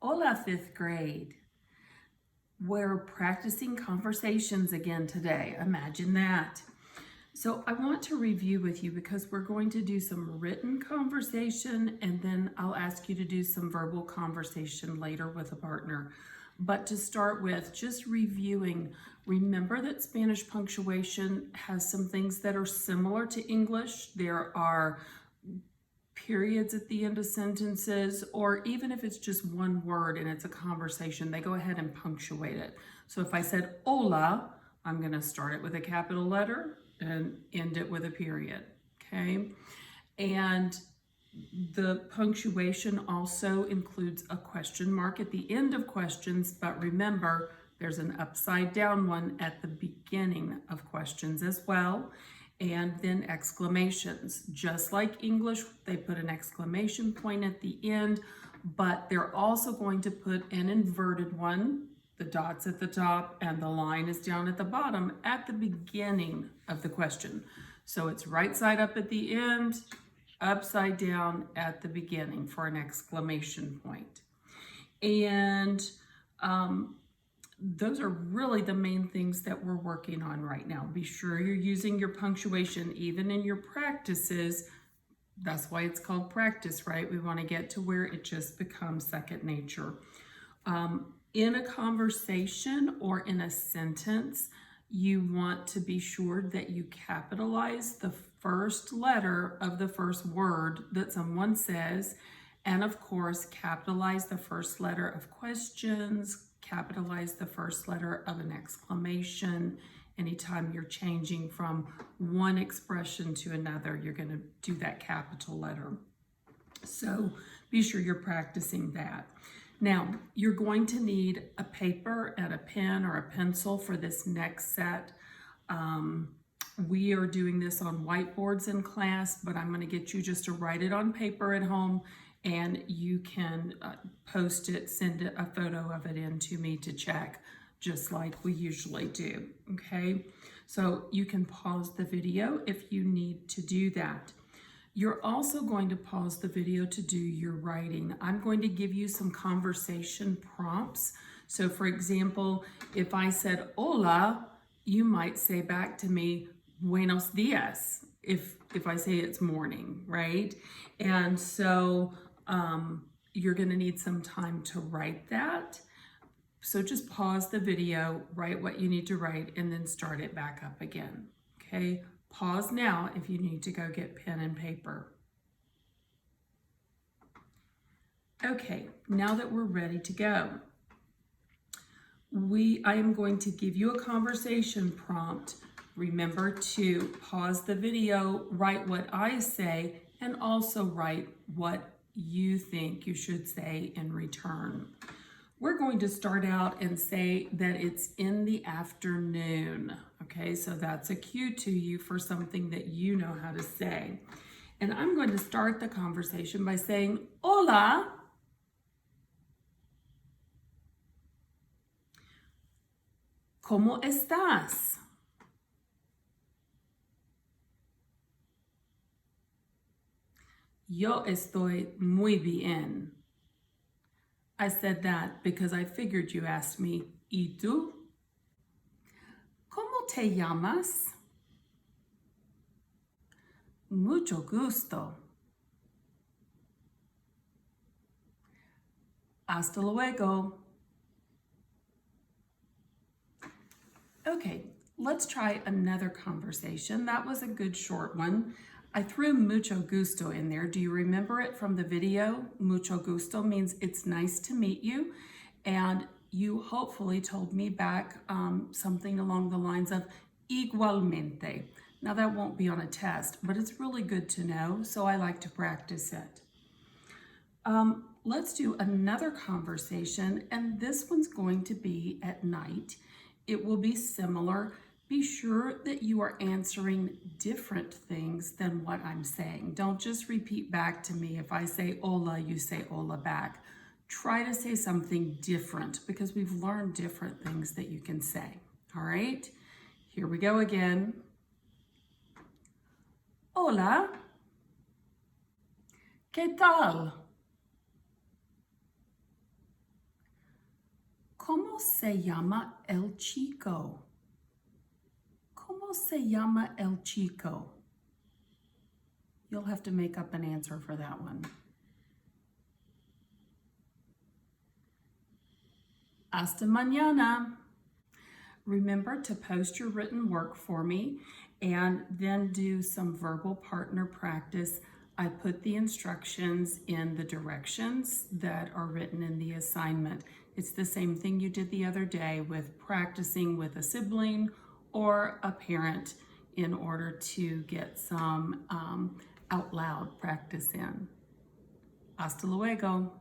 Hola, fifth grade. We're practicing conversations again today. Imagine that. So I want to review with you because we're going to do some written conversation and then I'll ask you to do some verbal conversation later with a partner. But to start with, just reviewing, remember that Spanish punctuation has some things that are similar to English. There are periods at the end of sentences, or even if it's just one word and it's a conversation, they go ahead and punctuate it. So if I said hola, I'm going to start it with a capital letter and end it with a period, okay? And the punctuation also includes a question mark at the end of questions, but remember, there's an upside down one at the beginning of questions as well. And then exclamations. Just like English, they put an exclamation point at the end, but they're also going to put an inverted one, the dots at the top and the line is down at the bottom at the beginning of the question. So it's right side up at the end, upside down at the beginning for an exclamation point. And those are really the main things that we're working on right now. Be sure you're using your punctuation even in your practices. That's why it's called practice, right? We want to get to where it just becomes second nature. In a conversation or in a sentence, you want to be sure that you capitalize the first letter of the first word that someone says, and of course, capitalize the first letter of questions, capitalize the first letter of an exclamation. Anytime you're changing from one expression to another, you're going to do that capital letter. So be sure you're practicing that. Now, you're going to need a paper and a pen or a pencil for this next set. We are doing this on whiteboards in class, but I'm going to get you just to write it on paper at home, and you can post it, send a photo of it in to me to check, just like we usually do, okay? So you can pause the video if you need to do that. You're also going to pause the video to do your writing. I'm going to give you some conversation prompts. So for example, if I said hola, you might say back to me, buenos dias, if I say it's morning, right? And so you're gonna need some time to write that. So just pause the video, write what you need to write, and then start it back up again, okay? Pause now if you need to go get pen and paper. Okay, now that we're ready to go, I am going to give you a conversation prompt. Remember to pause the video, write what I say, and also write what you think you should say in return. We're going to start out and say that it's in the afternoon. Okay, so that's a cue to you for something that you know how to say. And I'm going to start the conversation by saying, hola. ¿Cómo estás? Yo estoy muy bien. I said that because I figured you asked me, ¿y tú? ¿Cómo te llamas? Mucho gusto. Hasta luego. Okay, let's try another conversation. That was a good short one. I threw mucho gusto in there. Do you remember it from the video? Mucho gusto means it's nice to meet you. And you hopefully told me back something along the lines of igualmente. Now that won't be on a test, but it's really good to know, so I like to practice it. Let's do another conversation, and this one's going to be at night. It will be similar. Be sure that you are answering different things than what I'm saying. Don't just repeat back to me. If I say hola, you say hola back. Try to say something different because we've learned different things that you can say. All right, here we go again. Hola, ¿qué tal? se llama el chico? ¿Cómo se llama el chico? You'll have to make up an answer for that one. Hasta mañana. Remember to post your written work for me and then do some verbal partner practice. I put the instructions in the directions that are written in the assignment. It's the same thing you did the other day with practicing with a sibling or a parent in order to get some out loud practice in. Hasta luego.